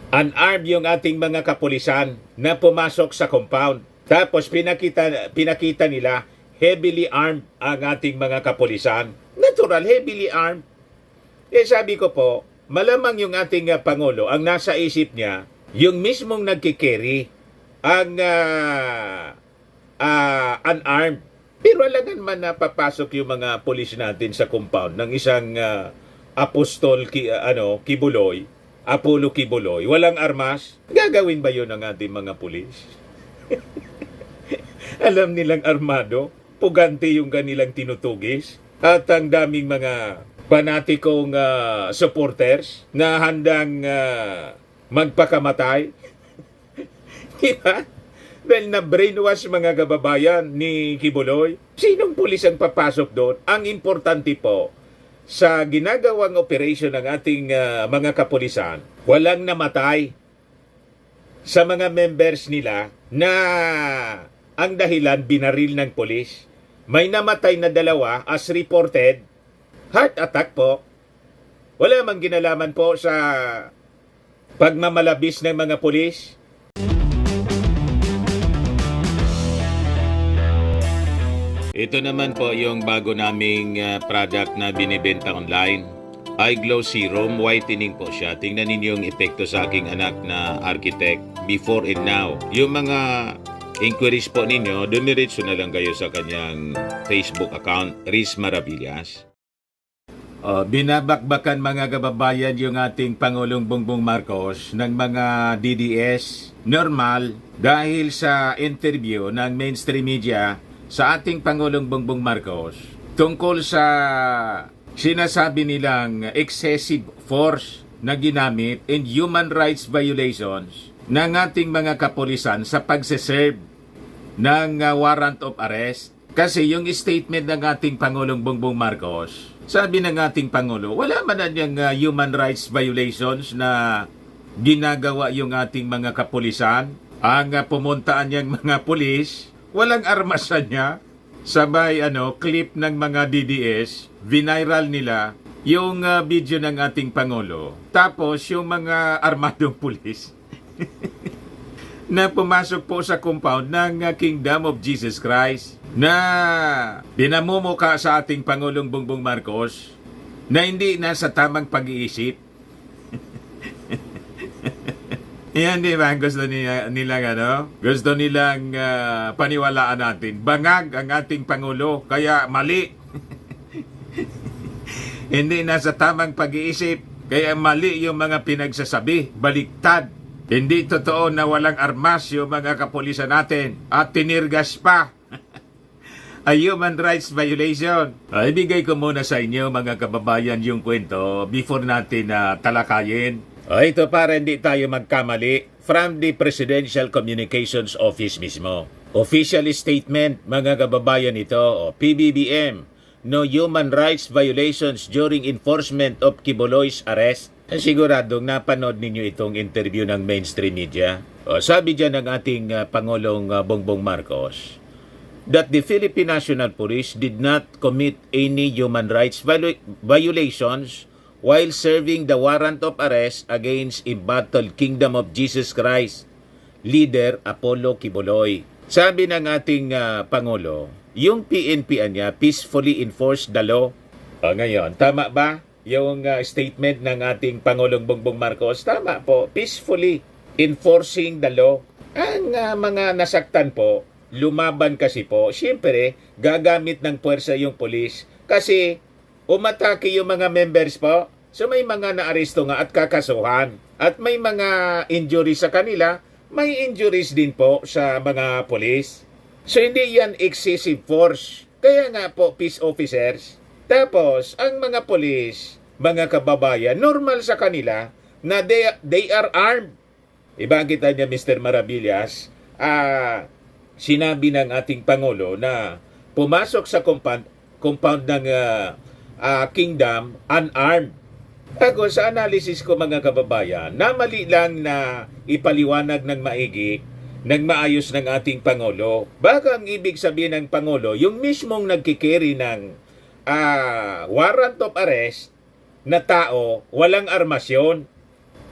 unarmed yung ating mga kapulisan na pumasok sa compound. Tapos pinakita nila heavily armed ang ating mga kapulisan. Natural, heavily armed. Sabi ko po, malamang yung ating Pangulo, ang nasa isip niya, yung mismong nagkikerry ang unarmed. Pero alangan man na papasok yung mga pulis natin sa compound ng isang Kibuloy, Apollo Kibuloy, walang armas. Gagawin ba yun ng ating mga pulis? Alam nilang armado, pugante yung kanilang tinutugis, at ang daming mga panatikong supporters na handang magpakamatay. Diba? Dahil na-brainwash mga kababayan ni Kibuloy. Sinong pulis ang papasok doon? Ang importante po, sa ginagawang operation ng ating mga kapulisan, walang namatay sa mga members nila na ang dahilan binaril ng pulis. May namatay na 2 as reported. Heart attack po. Wala mang ginalaman po sa pagmamalabis ng mga pulis. Ito naman po yung bago naming product na binibenta online. iGlow Serum, whitening po siya. Tingnan ninyo yung epekto sa aking anak na architect before and now. Yung mga inquiries po ninyo, dumiretso na lang kayo sa kanyang Facebook account, Riz Maravillas. Binabakbakan mga kababayan yung ating Pangulong Bongbong Marcos ng mga DDS normal dahil sa interview ng mainstream media sa ating Pangulong Bongbong Marcos tungkol sa sinasabi nilang excessive force na ginamit and human rights violations ng ating mga kapulisan sa pagseserve ng warrant of arrest. Kasi yung statement ng ating Pangulong Bongbong Marcos, sabi ng ating Pangulo, wala man na niyang human rights violations na ginagawa yung ating mga kapulisan. Ang pumuntaan niyang mga pulis, walang armasan niya. Sabay clip ng mga DDS, viral nila yung video ng ating Pangulo. Tapos yung mga armadong pulis na pumasok po sa compound ng Kingdom of Jesus Christ na pinamumuka sa ating Pangulong Bongbong Marcos na hindi nasa tamang pag-iisip. Yan, di ba? Gusto gusto nilang paniwalaan natin. Bangag ang ating Pangulo, kaya mali. Hindi nasa tamang pag-iisip, kaya mali yung mga pinagsasabi. Baliktad. Hindi totoo na walang armas yung mga kapulisan natin at tinirgas pa. A human rights violation. Ibigay ko muna sa inyo mga kababayan yung kwento before natin talakayin. Ito para hindi tayo magkamali from the Presidential Communications Office mismo. Official statement mga kababayan ito, PBBM, no human rights violations during enforcement of Kibuloy's arrest. Siguradong napanood ninyo itong interview ng mainstream media. Sabi dyan ng ating Pangulong Bongbong Marcos that the Philippine National Police did not commit any human rights violations while serving the warrant of arrest against embattled Kingdom of Jesus Christ leader Apollo Kibuloy. Sabi ng ating Pangulo, yung PNP niya peacefully enforced the law. Ngayon, tama ba yung statement ng ating Pangulong Bongbong Marcos? Tama po, peacefully enforcing the law. Ang mga nasaktan po, lumaban kasi po, siyempre, gagamit ng puwersa yung polis kasi umatake yung mga members po. So may mga naaresto nga at kakasuhan. At may mga injuries sa kanila, may injuries din po sa mga polis. So hindi yan excessive force. Kaya nga po, peace officers. Tapos, ang mga polis, mga kababayan, normal sa kanila na they are armed. Ibangkita niya Mr. Maravillas, sinabi ng ating Pangulo na pumasok sa compound ng Kingdom unarmed. Ako sa analysis ko mga kababayan, namali lang na ipaliwanag ng maigi, ng maayos ng ating Pangulo. Baka ang ibig sabihin ng Pangulo, yung mismong nagkikerry ng warrant of arrest na tao, walang armasyon.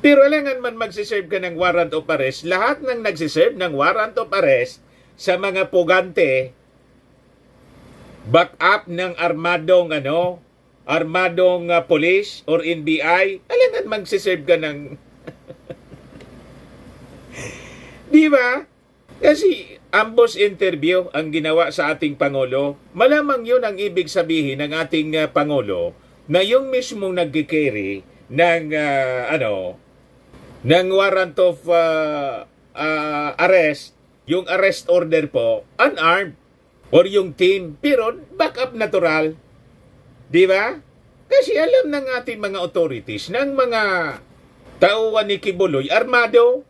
Pero alangan man magsiserve ka ng warrant of arrest, lahat ng nagsiserve ng warrant of arrest sa mga pugante, back up ng armadong police or NBI, alangan magsiserve ka ng... Di ba? Kasi ambush interview ang ginawa sa ating Pangulo. Malamang yun ang ibig sabihin ng ating Pangulo na yung mismong nagkikerry ng ng warrant of arrest, yung arrest order po, unarmed, or yung team, pero backup natural. Di ba? Kasi alam ng ating mga authorities, ng mga tauhan ni Kibuloy, armado.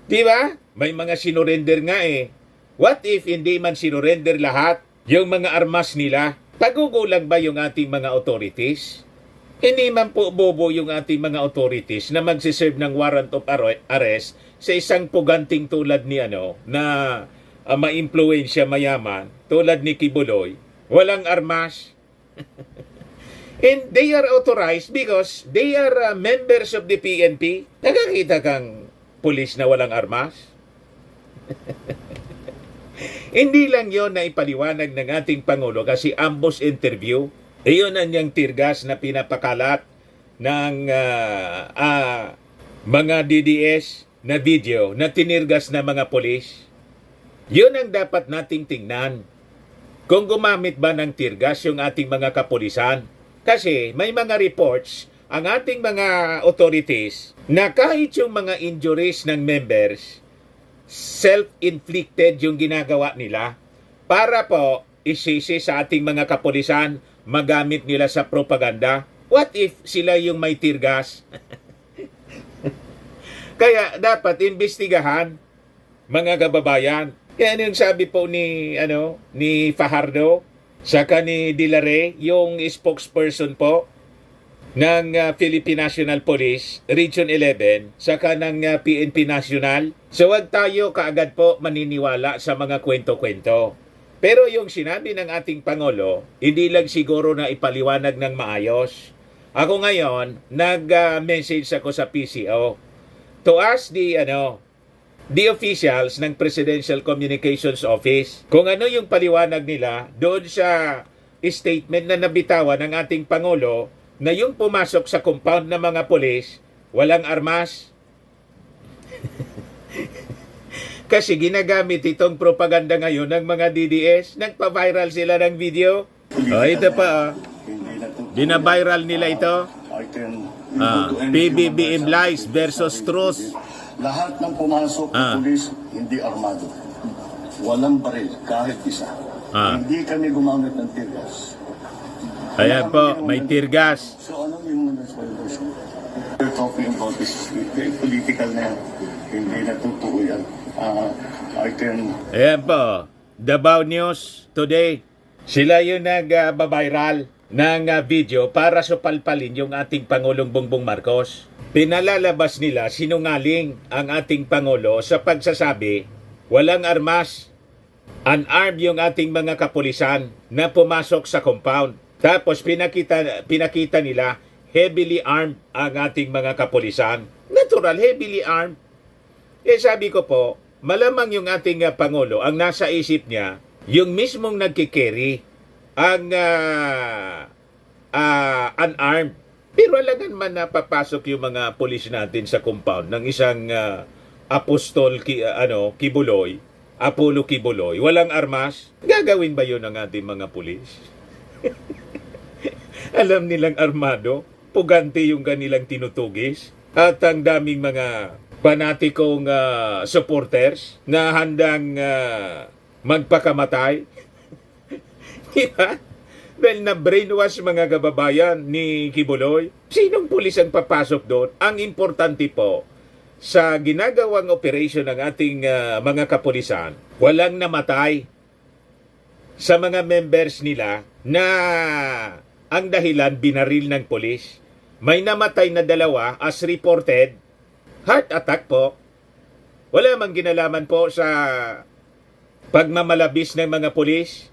Di ba? May mga sinurrender nga eh. What if hindi man sinurrender lahat yung mga armas nila? Pagugulang ba yung ating mga authorities? Hindi man po bobo yung ating mga authorities na magsiserve ng warrant of arrest sa isang puganting tulad ni na ma-impluensya mayaman, tulad ni Kibuloy, walang armas. And they are authorized because they are members of the PNP. Nakakita kang pulis na walang armas? Hindi lang yon na ipaliwanag ng ating Pangulo kasi ambush interview. Iyon ang niyang tirgas na pinapakalat ng mga DDS na video na tinirgas na mga pulis. Yun ang dapat nating tingnan. Kung gumamit ba ng tirgas yung ating mga kapulisan. Kasi may mga reports ang ating mga authorities na kahit yung mga injuries ng members, self-inflicted yung ginagawa nila para po isisi sa ating mga kapulisan, magamit nila sa propaganda. What if sila yung may tirgas? Kaya dapat imbestigahan, mga kababayan. Yan yung sabi po ni Fajardo, saka ni Dilare, yung spokesperson po ng Philippine National Police, Region 11, saka ng PNP National. So wag tayo kaagad po maniniwala sa mga kwento-kwento. Pero yung sinabi ng ating Pangulo, hindi lang siguro na ipaliwanag ng maayos. Ako ngayon, nag-message ako sa PCO to ask the officials ng Presidential Communications Office kung ano yung paliwanag nila doon sa statement na nabitawan ng ating Pangulo na yung pumasok sa compound ng mga pulis, walang armas. Kasi ginagamit itong propaganda ngayon ng mga DDS. Nagpa-viral sila ng video. Ito pa. Bina-viral nila ito. PBBM lies versus truth. Lahat ng pumasok na pulis, hindi armado. Walang baril, kahit isa. Hindi kami gumamit ng tear gas. Ayan po, may tear gas. So ano yung resolution? We're talking about this political na yan. Hindi natutuo yan. Ayan po, Davao News Today. Sila yung nag-viral ng video para supalpalin yung ating Pangulong Bongbong Marcos. Pinalalabas nila sinungaling ang ating Pangulo sa pagsasabi walang armas. Unarmed yung ating mga kapulisan na pumasok sa compound. Tapos pinakita nila heavily armed ang ating mga kapulisan. Natural, heavily armed. Sabi ko po, malamang yung ating Pangulo, ang nasa isip niya, yung mismong nagkikerry ang unarmed. Pero alangan man na papasok yung mga pulis natin sa compound ng isang Kibuloy, Apollo Kibuloy, walang armas. Gagawin ba yun ng ating mga pulis? Alam nilang armado, pugante yung kanilang tinutugis, at ang daming mga panatikong supporters na handang magpakamatay. Diba? Dahil na-brainwash mga kababayan ni Kibuloy. Sinong pulis ang papasok doon? Ang importante po, sa ginagawang operation ng ating mga kapulisan, walang namatay sa mga members nila na ang dahilan binaril ng pulis. May namatay na 2 as reported. Heart attack po. Wala mang ginalaman po sa pagmamalabis ng mga pulis.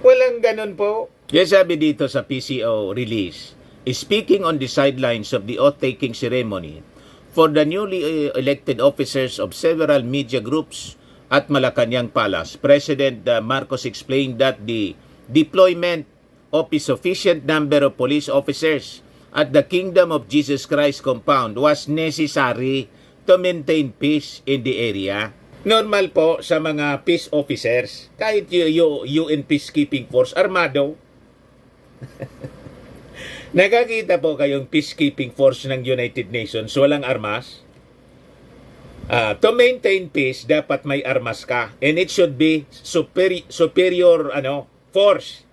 Walang ganun po. Yes, sabi dito sa PCO release, speaking on the sidelines of the oath-taking ceremony for the newly elected officers of several media groups at Malacanang Palace. President Marcos explained that the deployment of a sufficient number of police officers at the Kingdom of Jesus Christ compound was necessary to maintain peace in the area. Normal po sa mga peace officers, kahit UN Peacekeeping Force, armado. Nakakita po kayong peacekeeping force ng United Nations, walang armas? To maintain peace, dapat may armas ka. And it should be superior force.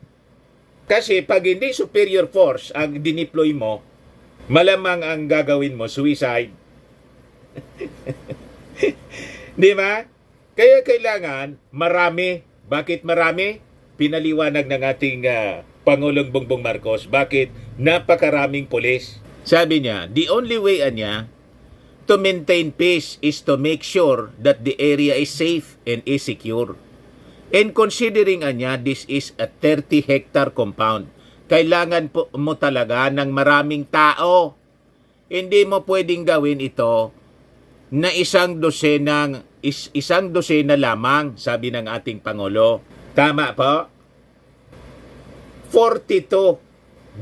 Kasi pag hindi superior force ang dineploy mo, malamang ang gagawin mo, suicide. Di ba? Kaya kailangan marami. Bakit marami? Pinaliwanag ng ating Pangulong Bongbong Marcos. Bakit? Napakaraming pulis. Sabi niya, the only way niya to maintain peace is to make sure that the area is safe and is secure. And considering niya, this is a 30-hectare compound. Kailangan po mo talaga ng maraming tao. Hindi mo pwedeng gawin ito na isang dosena lamang, sabi ng ating Pangulo. Tama po? 42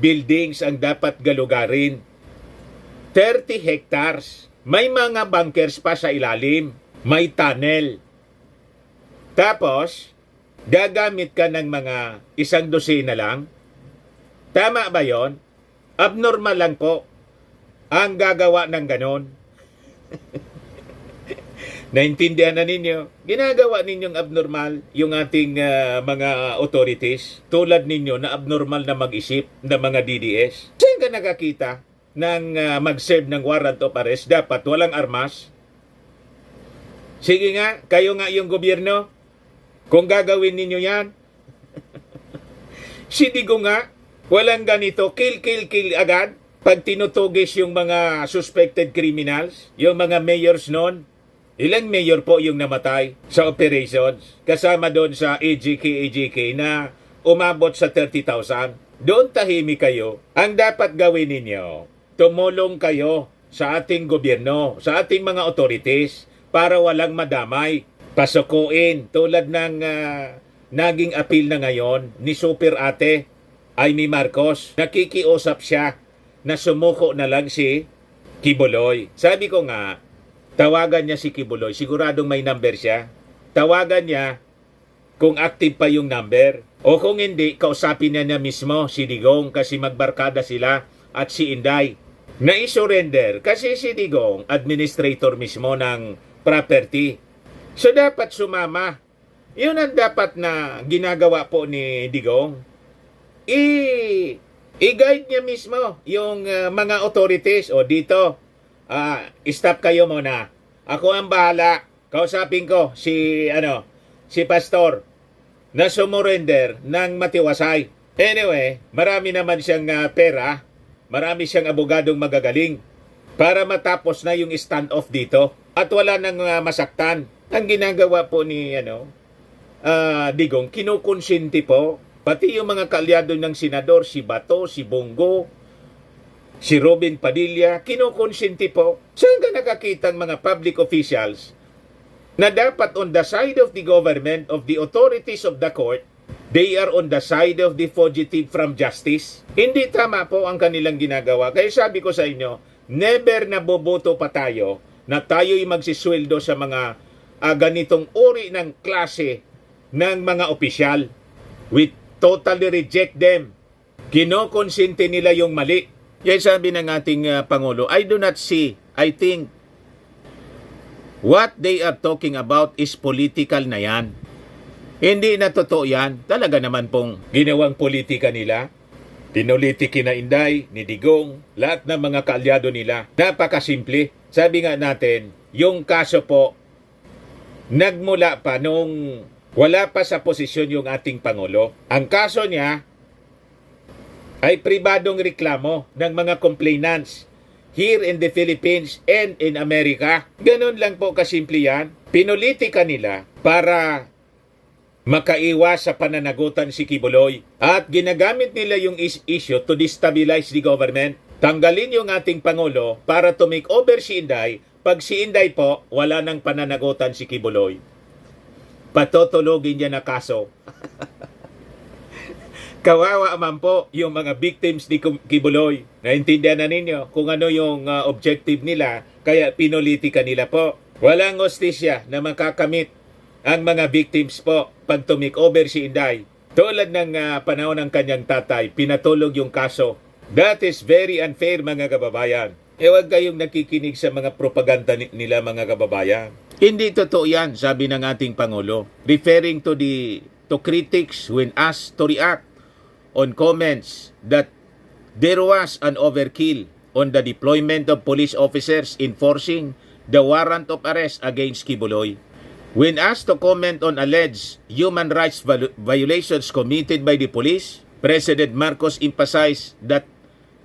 buildings ang dapat galugarin. 30 hectares. May mga bunkers pa sa ilalim. May tunnel. Tapos, gagamit ka ng mga isang dosena lang. Tama ba yon? Abnormal lang po ang gagawa ng ganon. Naintindihan na ninyo? Ginagawa ninyong abnormal yung ating mga authorities. Tulad ninyo na abnormal na mag-isip ng mga DDS. Saan ka nakakita ng mag-serve ng warrant of arrest? Dapat walang armas. Sige nga, kayo nga yung gobyerno. Kung gagawin ninyo yan, sinigo nga, walang ganito, kill agad. Pag tinutugis yung mga suspected criminals, yung mga mayors noon, ilang mayor po yung namatay sa operations, kasama doon sa AJK na umabot sa 30,000. Doon tahimik kayo. Ang dapat gawin ninyo, tumulong kayo sa ating gobyerno, sa ating mga authorities, para walang madamay. Pasukuin tulad ng naging appeal na ngayon ni Super Ate Amy Marcos. Nakikiusap siya na sumuko na lang si Kibuloy. Sabi ko nga, tawagan niya si Kibuloy. Siguradong may number siya. Tawagan niya kung active pa yung number. O kung hindi, kausapin niya mismo si Digong kasi magbarkada sila at si Inday. Na i-surrender kasi si Digong, administrator mismo ng property. So dapat sumama. Yun ang dapat na ginagawa po ni Digong. I-guide niya mismo yung mga authorities. O dito, stop kayo muna. Ako ang bahala. Kausapin ko si pastor na sumurrender ng matiwasay. Anyway, marami naman siyang pera. Marami siyang abogadong magagaling para matapos na yung standoff dito at wala nang masaktan. Ang ginagawa po ni Digong, kinukonsinti po pati yung mga kaalyado ng senador, si Bato, si Bongo, si Robin Padilla, kinukonsinti po. Saan ka nakakitang mga public officials na dapat on the side of the government, of the authorities of the court, they are on the side of the fugitive from justice? Hindi tama po ang kanilang ginagawa. Kaya sabi ko sa inyo, never na boboto pa tayo na tayo'y magsisweldo sa mga ganitong uri ng klase ng mga opisyal. We totally reject them. Kinokonsente nila yung mali. Yan sabi ng ating Pangulo, I do not see, I think, what they are talking about is political na yan. Hindi na totoo yan. Talaga naman pong ginawang politika nila. Pinolitiki na Inday, ni Digong, lahat ng mga kaalyado nila. Napakasimple. Sabi nga natin, yung kaso po, nagmula pa nung wala pa sa posisyon yung ating Pangulo. Ang kaso niya ay pribadong reklamo ng mga complainants here in the Philippines and in America. Ganun lang po kasimple yan. Pinolitika nila para makaiwas sa pananagutan si Kibuloy. At ginagamit nila yung issue to destabilize the government. Tanggalin yung ating Pangulo para to make over si Inday. Pag si Inday po, wala nang pananagutan si Kibuloy. Patutulogin niya na kaso. Kawawa man po yung mga victims ni Kibuloy. Naintindihan na ninyo kung ano yung objective nila, kaya pinolitika nila po. Walang hostisya na makakamit ang mga victims po pag tumik over si Inday. Tulad ng panahon ng kanyang tatay, pinatulog yung kaso. That is very unfair, mga kababayan. Huwag kayong nakikinig sa mga propaganda nila, mga kababayan. Hindi totoo yan, sabi ng ating Pangulo. Referring to critics when asked to react on comments that there was an overkill on the deployment of police officers enforcing the warrant of arrest against Kibuloy. When asked to comment on alleged human rights violations committed by the police, President Marcos emphasized that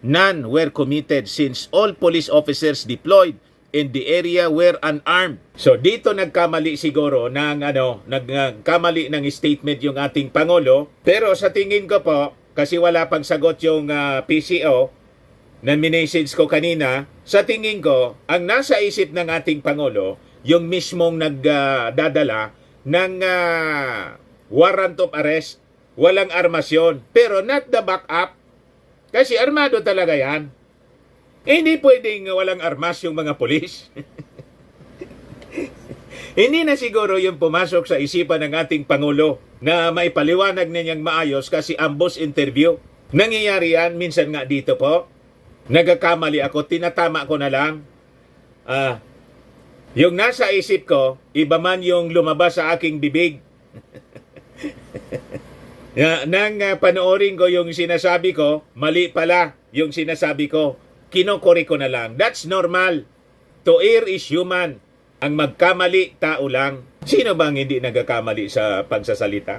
none were committed since all police officers deployed in the area were unarmed. So dito nagkamali siguro nagkamali ng statement yung ating Pangulo, pero sa tingin ko po, kasi wala pang sagot yung PCO na minessage ko kanina, sa tingin ko, ang nasa isip ng ating Pangulo, yung mismong nagdadala ng warrant of arrest, walang armasyon, pero not the backup, kasi armado talaga yan. Hindi pwedeng walang armas yung mga polis. Hindi na siguro yung pumasok sa isipan ng ating Pangulo na may paliwanag na niyang maayos kasi ambos interview. Nangyayari yan, minsan nga dito po. Nagkakamali ako, tinatama ko na lang. Yung nasa isip ko, iba man yung lumabas sa aking bibig. Nang panoorin ko yung sinasabi ko, mali pala yung sinasabi ko. Kinokori ko na lang. That's normal. To err is human. Ang magkamali, tao lang. Sino bang hindi nagkakamali sa pagsasalita?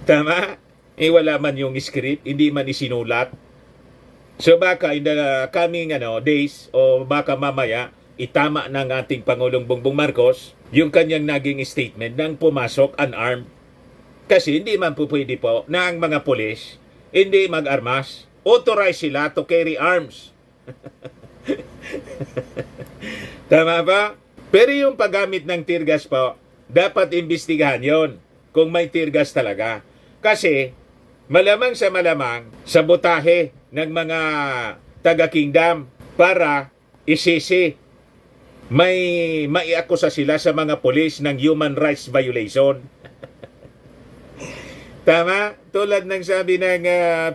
Tama? Wala man yung script, hindi man isinulat. So baka in the coming days o baka mamaya, itama ng ating Pangulong Bongbong Marcos yung kanyang naging statement nang pumasok unarmed. Kasi hindi man po pwede po na ang mga pulis hindi mag-armas. Authorize sila to carry arms. Tama ba? Pero yung paggamit ng tear gas po, dapat imbestigahan yon kung may tear gas talaga. Kasi malamang sa botahe ng mga taga-kingdom para isisi may maiakusa sila sa mga pulis ng human rights violation. Tama? Tulad ng sabi ng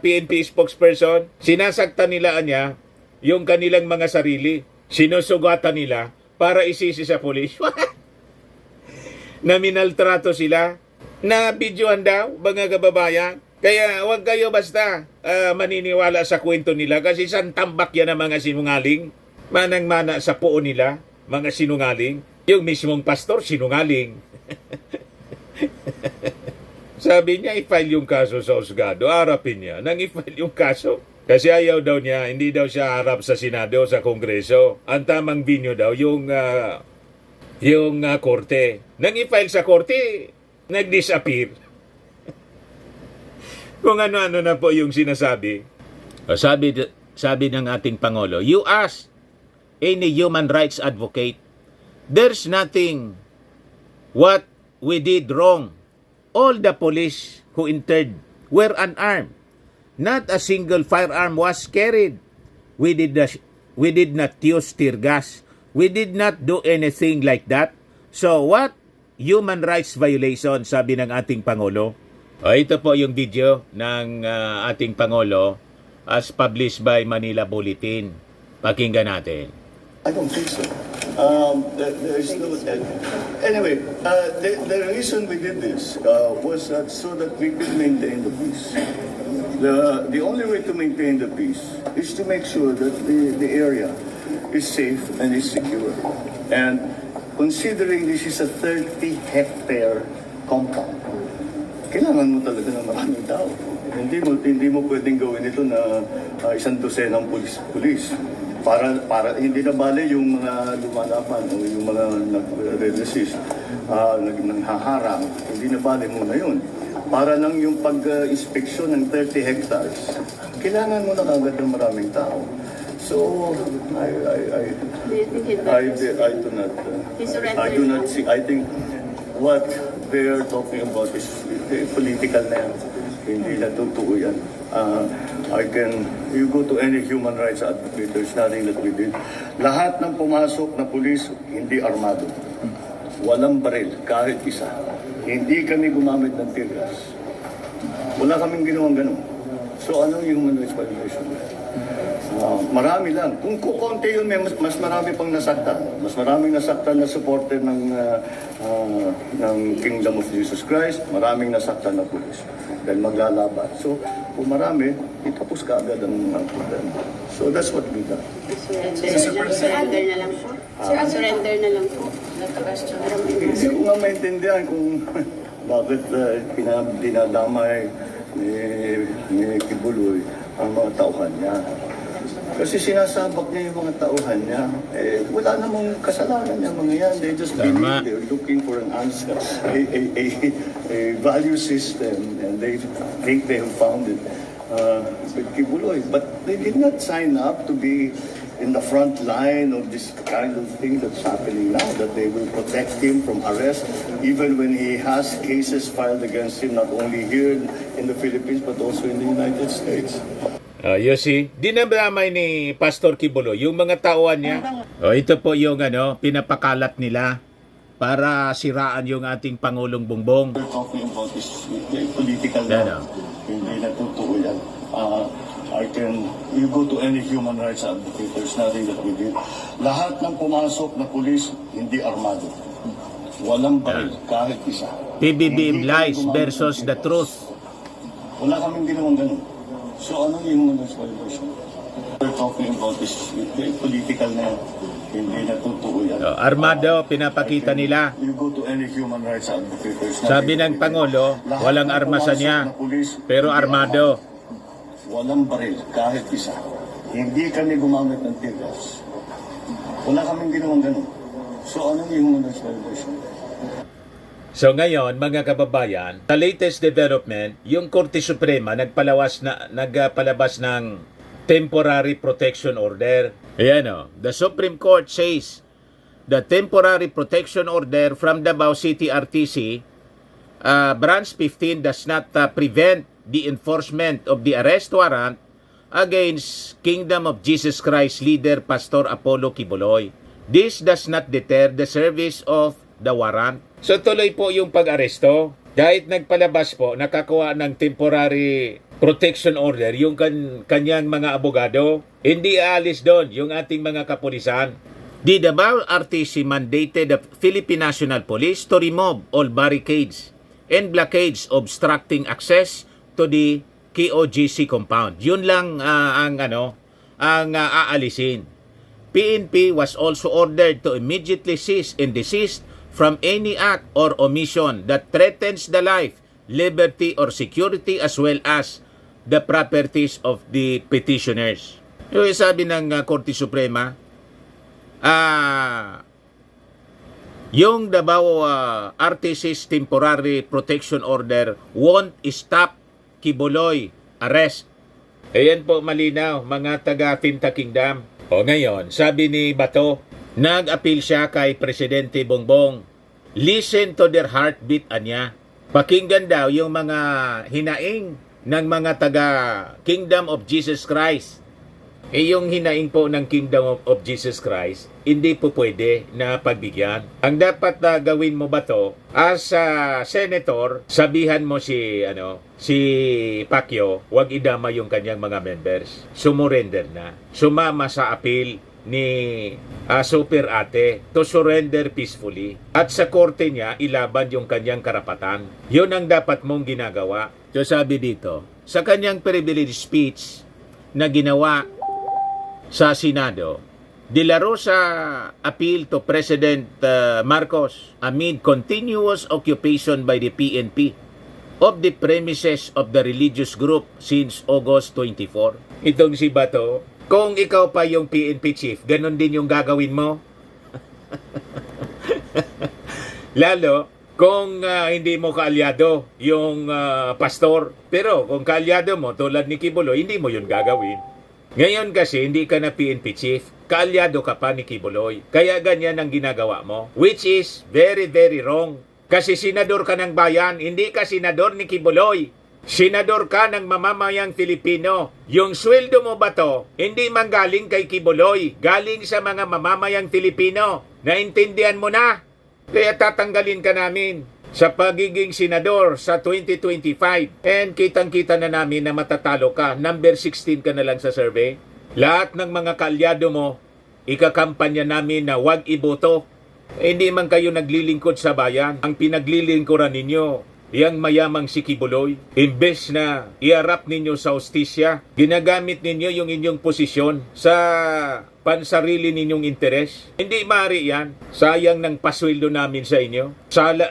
PNP spokesperson, sinasaktan nila niya yung kanilang mga sarili. Sinusugatan nila para isisi sa pulis. Na minaltrato sila. Na videoan daw, mga kababayan. Kaya huwag kayo basta maniniwala sa kwento nila kasi santambak yan ang mga sinungaling. Manang-mana sa puo nila, mga sinungaling. Yung mismong pastor, sinungaling. Sabi niya, i-file yung kaso sa Husgado. Harapin niya nang i-file yung kaso. Kasi ayaw daw niya, hindi daw siya harap sa Senado, sa Kongreso. Ang tamang binyo daw, yung korte. Nang i-file sa korte, nag-disappear. Kung ano-ano na po yung sinasabi. Sabi ng ating Pangulo, you ask any human rights advocate, there's nothing what we did wrong. All the police who entered were unarmed. Not a single firearm was carried. We did not use tear gas. We did not do anything like that. So what? Human rights violation, sabi ng ating Pangulo. Ito po yung video ng ating Pangulo as published by Manila Bulletin. Pakinggan natin. I don't think so. There is no... Anyway, the reason we did this was so that we could maintain the peace. The only way to maintain the peace is to make sure that the area is safe and is secure. And considering this is a 30-hectare compound, kailangan mo talaga ng maraming tao. Hindi mo pwedeng gawin ito na isang dosenang pulis. Para hindi na bale yung mga lumalaban o yung mga nag-resist, nanghaharang, hindi na bale muna yun. para lang yung pag-inspeksyon ng 30 hectares, kailangan mo na kagad ng maraming tao. So, Do you think it I matters? do not see, I think what they're talking about is political na yan. Hindi na totoo yan. You go to any human rights advocate, there's nothing that we did. Lahat ng pumasok na pulis, hindi armado. Walang baril, kahit isa. Hindi kami gumamit ng tear gas. Wala kaming ginawang ganun. So anong human rights violation? Marami lang. Kung kukonti yun, mas marami pang nasaktan. Mas maraming nasaktan na supporter ng Kingdom of Jesus Christ. Maraming nasaktan na pulis. Dahil maglalaban. So, kung marami, itapos ka agad ang problema. So, that's what we done. Surrender na lang po. Surrender na lang po. Hindi ko nga maintindihan kung bakit dinadamay ni Kibuloy ang mga tauhan niya. Kasi sinasabak niya yung mga tauhan niya. Wala namang kasalanan niya mga yan. They just believe they're looking for an answer, a value system, and they think they have found it with Kibuloy. But they did not sign up to be in the front line of this kind of thing that's happening now, that they will protect him from arrest, even when he has cases filed against him, not only here in the Philippines, but also in the United States. You see, dinamay ni Pastor Kibuloy yung mga tauhan niya. Ito po yung pinapakalat nila para siraan yung ating Pangulong Bongbong. We're talking about this political now. Hindi na totoo yan. You go to any human rights advocate, there's nothing that we did. Lahat ng pumasok na pulis, hindi armado. Walang baril, kahit isa. PBBM lies versus the truth. Wala kaming ginawang ganun. So ano yung human rights violation? We're talking about this political na yan. Hindi na totoo yan. Armado, pinapakita nila. You go to any human rights advocate, there's Sabi ng Pangulo, walang armasa niya, pero armado. Walang baril, kahit isa. Hindi kami gumamit ng tear gas. Wala kaming ginawang ganun. So ano yung human rights violation? So ngayon, mga kababayan, the latest development, yung Korte Suprema nagpalabas ng temporary protection order. Ayan the Supreme Court says the temporary protection order from Davao City RTC Branch 15 does not prevent the enforcement of the arrest warrant against Kingdom of Jesus Christ leader Pastor Apollo Kibuloy. This does not deter the service of the warrant. So tuloy po yung pag-aresto. Kahit nagpalabas po, nakakuha ng temporary protection order yung kanyang mga abogado, hindi aalis doon yung ating mga kapulisan. The Davao RTC mandated the Philippine National Police to remove all barricades and blockades obstructing access to the KOGC compound. Yun lang ang aalisin. PNP was also ordered to immediately cease and desist from any act or omission that threatens the life, liberty, or security as well as the properties of the petitioners. Yung sabi ng Korte Suprema, yung Davao RTC's temporary protection order won't stop Kibuloy arrest. Ayan po malinaw, mga taga Finta Kingdom. O ngayon, sabi ni Bato, nag-appeal siya kay Presidente Bongbong. Listen to their heartbeat, anya. Pakinggan daw yung mga hinaing ng mga taga Kingdom of Jesus Christ. Yung hinaing po ng Kingdom of Jesus Christ, hindi po pwede na pagbigyan. Ang dapat gawin mo ba to? As senator, sabihan mo si Pacquiao, wag idama yung kanyang mga members. Sumurrender na. Sumama sa appeal ni Super Ate to surrender peacefully. At sa korte niya, ilaban yung kanyang karapatan. Yun ang dapat mong ginagawa. So sabi dito, sa kanyang privilege speech na ginawa sa Senado, De La Rosa appeal to President Marcos amid continuous occupation by the PNP of the premises of the religious group since August 24. Itong si Bato, kung ikaw pa yung PNP chief, ganun din yung gagawin mo? Lalo, kung hindi mo kaalyado yung pastor. Pero kung kaalyado mo, tulad ni Kibuloy, hindi mo yun gagawin. Ngayon kasi, hindi ka na PNP chief. Kaalyado ka pa ni Kibuloy. Kaya ganyan ang ginagawa mo. Which is very, very wrong. Kasi senador ka ng bayan, hindi ka senador ni Kibuloy. Senador ka ng mamamayang Filipino. Yung sweldo mo ba to, hindi man galing kay Kibuloy, galing sa mga mamamayang Filipino. Naintindihan mo na? Kaya tatanggalin ka namin sa pagiging senador sa 2025. And kitang-kita na namin na matatalo ka. Number 16 ka na lang sa survey. Lahat ng mga kaalyado mo, ikakampanya namin na wag iboto. Hindi man kayo naglilingkod sa bayan. Ang pinaglilingkuran ninyo, yang mayamang si Kibuloy. Imbes na iarap ninyo sa hustisya, ginagamit ninyo yung inyong posisyon sa pansarili ninyong interes. Hindi maaari yan. Sayang ng pasweldo namin sa inyo.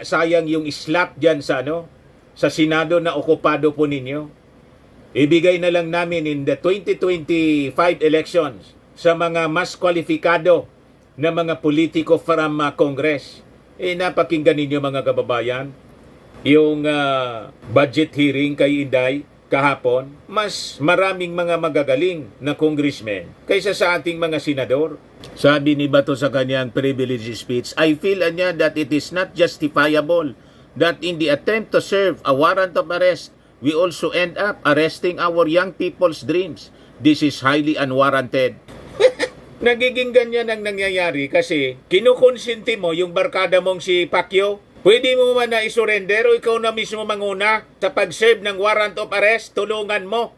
Sayang yung slot dyan sa sa Senado na okupado po ninyo. Ibigay na lang namin in the 2025 elections sa mga mas kwalifikado na mga politiko from Congress. Napakinggan ninyo mga kababayan, yung budget hearing kay Inday kahapon, mas maraming mga magagaling na congressmen kaysa sa ating mga senador. Sabi ni Bato sa kanyang privilege speech, I feel anya that it is not justifiable that in the attempt to serve a warrant of arrest, we also end up arresting our young people's dreams. This is highly unwarranted. Nagiging ganyan ang nangyayari kasi kinukonsinti mo yung barkada mong si Pacquiao. Pwede mo man na isurrender o ikaw na mismo manguna sa pag-serve ng warrant of arrest, tulungan mo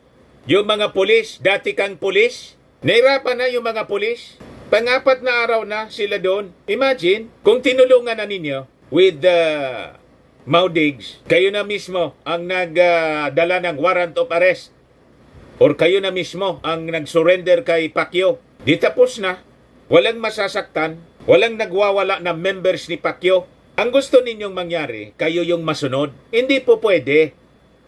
yung mga pulis, dati kang pulis. Nahirapan na yung mga pulis. Pang-apat na araw na sila doon. Imagine, kung tinulungan na ninyo with Maudigs, kayo na mismo ang nagdala ng warrant of arrest or kayo na mismo ang nag-surrender kay Pacquiao. Di tapos na. Walang masasaktan. Walang nagwawala na members ni Pacquiao. Ang gusto ninyong mangyari, kayo yung masunod. Hindi po pwede.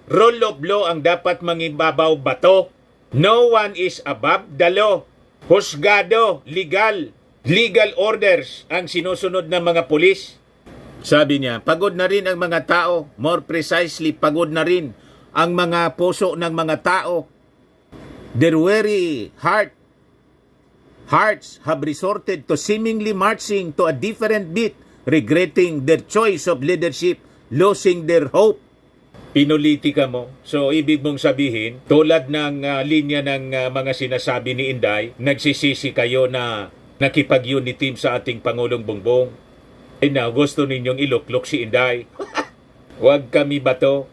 Rule of law ang dapat mangibabaw bato. No one is above the law. Husgado, legal orders ang sinusunod ng mga pulis. Sabi niya, pagod na rin ang mga tao. More precisely, pagod na rin ang mga puso ng mga tao. Their weary hearts have resorted to seemingly marching to a different beat, regretting their choice of leadership, losing their hope. Pinulitika mo. So, ibig mong sabihin, tulad ng linya ng mga sinasabi ni Inday, nagsisisi kayo na nakipag-unity sa ating Pangulong Bongbong. And now, gusto ninyong iluklok si Inday. Huwag kami bato.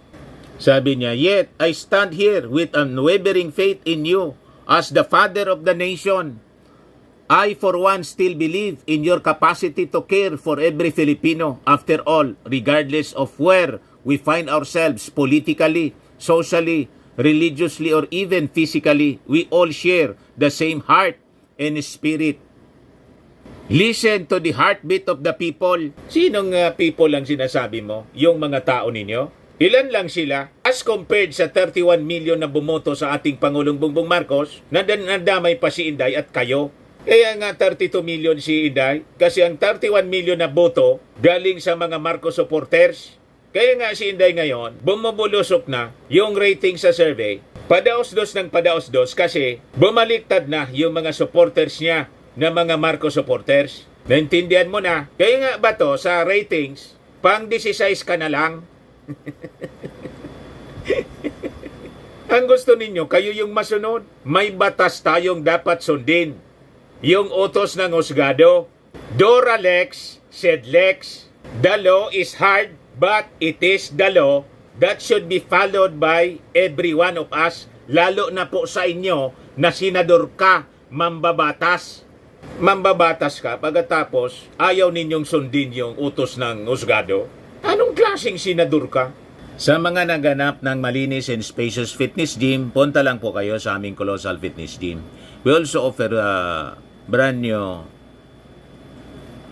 Sabi niya, yet I stand here with unwavering faith in you as the father of the nation. I for one still believe in your capacity to care for every Filipino. After all, regardless of where we find ourselves politically, socially, religiously, or even physically, we all share the same heart and spirit. Listen to the heartbeat of the people. Sinong people ang sinasabi mo? Yung mga tao ninyo? Ilan lang sila? As compared sa 31 million na bumoto sa ating Pangulong Bongbong Marcos, nadamay pa si Inday at kayo. Kaya nga 32 million si Inday kasi ang 31 million na boto galing sa mga Marcos supporters. Kaya nga si Inday ngayon, bumubulusok na yung rating sa survey. Padaos-dos ng padaos-dos kasi bumaliktad na yung mga supporters niya na mga Marcos supporters. Naintindihan mo na? Kaya nga ba to sa ratings, pang 16 ka na lang? Ang gusto ninyo, kayo yung masunod. May batas tayong dapat sundin. Yung utos ng husgado. Dora Lex said Lex, the law is hard but it is the law that should be followed by every one of us, lalo na po sa inyo na senador ka, mambabatas. Mambabatas ka pagkatapos ayaw ninyong sundin yung utos ng husgado. Anong klaseng senador ka? Sa mga naganap ng malinis and spacious fitness gym, punta lang po kayo sa aming Colossal Fitness Gym. We also offer brand new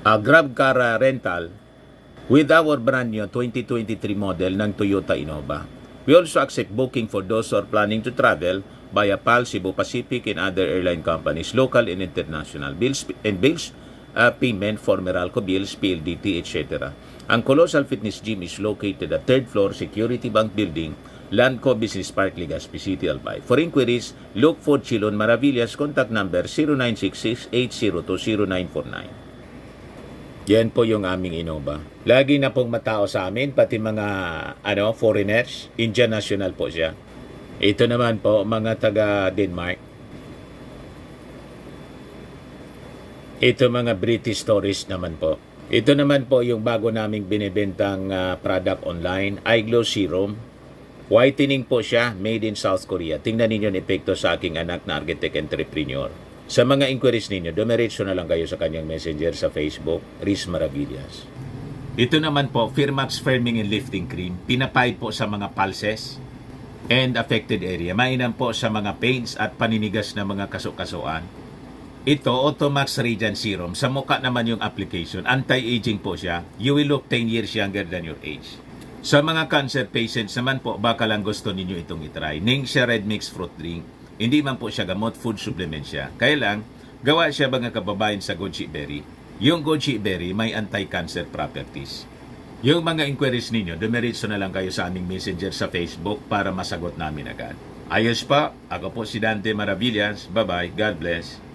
grab car rental with our brand new 2023 model ng Toyota Innova. We also accept booking for those who are planning to travel via PAL, Cebu Pacific, and other airline companies, local and international. Bills payment for Meralco bills, PLDT, etc. Ang Colossal Fitness Gym is located at 3rd floor Security Bank Building, Landco Business Park, Legazpi City, Albay. For inquiries, look for Chilon Maravillas. Contact number 0966-8020949. Yan po yung aming Innova. Lagi na pong matao sa amin, pati mga foreigners. Indian national po siya. Ito naman po, mga taga Denmark. Ito mga British tourist naman po. Ito naman po yung bago naming binibentang product online, iGlow Serum. Whitening po siya, made in South Korea. Tingnan ninyo ang epekto sa aking anak na architect entrepreneur. Sa mga inquiries ninyo, dumiretso na lang kayo sa kanyang messenger sa Facebook, Riz Maravillas. Ito naman po, Firmax Firming and Lifting Cream. Pinapay po sa mga pulses and affected area. Mainam po sa mga pains at paninigas na mga kasukasuan. Ito, Automax Radiant Serum. Sa mukha naman yung application. Anti-aging po siya. You will look 10 years younger than your age. Sa mga cancer patients naman po, baka lang gusto ninyo itong itry. Ningxia Red Mix Fruit Drink. Hindi man po siya gamot, food supplement siya. Kaya lang, gawa siya mga kababayan sa goji berry. Yung goji berry may anti-cancer properties. Yung mga inquiries ninyo, dumiretso na lang kayo sa aming messenger sa Facebook para masagot namin agad. Ayos pa, ako po si Dante Maravillas. Bye-bye. God bless.